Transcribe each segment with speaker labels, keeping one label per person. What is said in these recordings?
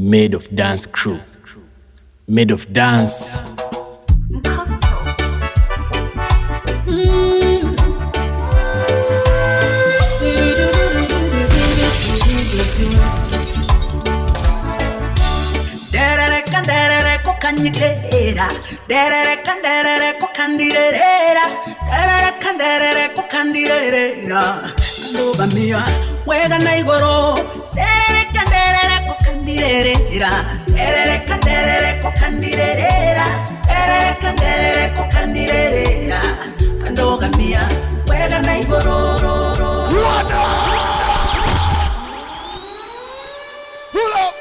Speaker 1: Made of Dance crew. Made of Dance.
Speaker 2: Ndoba mia wega naigoro derere ko kandirera kandoga mia wega naigoro
Speaker 3: pull up.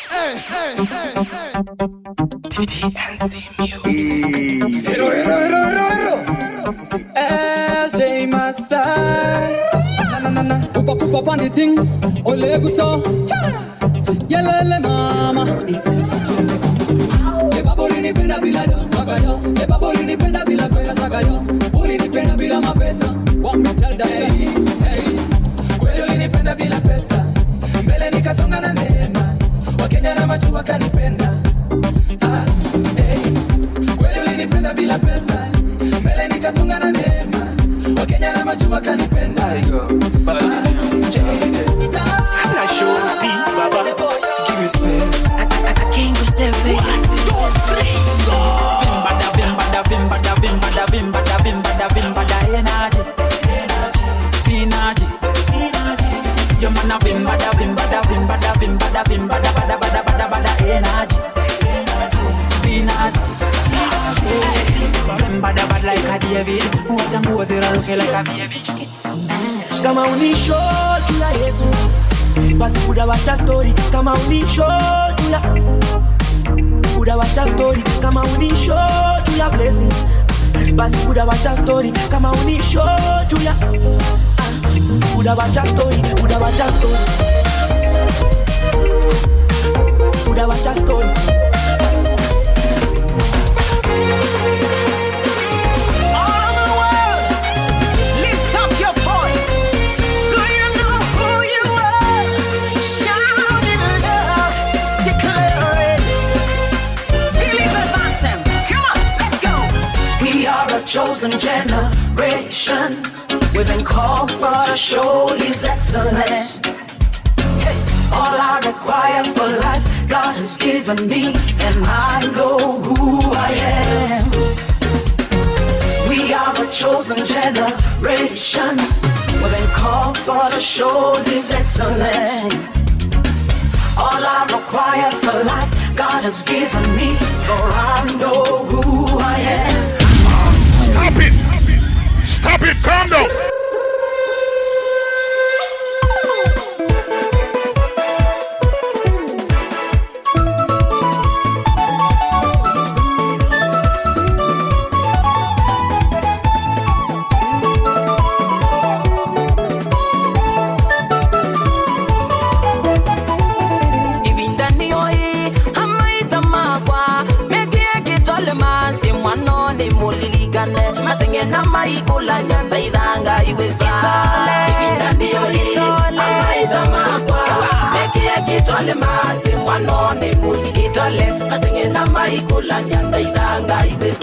Speaker 3: Hey.
Speaker 1: TDNC Music.
Speaker 3: Hero.
Speaker 4: LJ Masai. Na. Pupa on the thing. Olegu so. Yelele mama. It's MC Jamaica. Eba boli ni penda bila do. Sagayo. Eba boli ni penda bila fela sagayo. Boli ni penda bila mapesa. Want me tell that hey. Kweli ulinipenda bila pesa. Mbele nikasonga na neema. Wakenya na majua kanipenda. Kweli ulinipenda bila pesa. Mbele nikasonga na neema. Wakenya na majua kanipenda.
Speaker 1: I'm not sure Baba. Give me space.
Speaker 2: I can't receive it.
Speaker 1: 1, 2, 3, go.
Speaker 4: Vimbada energy. Synergy. Your man a vimbada energy. Synergy. Vimbada bad like a David. Watch and go there look like a baby.
Speaker 2: Kama unisho tula Yesu basi kuda wacha story. Kama unisho tula kuda wacha story. Kama unisho tula blessing basi kuda wacha story. Kama unisho tula kuda wacha story. Kuda wacha story. Kuda wacha story.
Speaker 5: Chosen generation, we've been called for to show His excellence. All I require for life, God has given me, and I know who I am. We are a chosen generation, we've been called for to show His excellence. All I require for life, God has given me, for I know who I am.
Speaker 3: Stop it, calm down.
Speaker 5: Wanone muli kitole, masenge na maikula nyanda idanga iwe.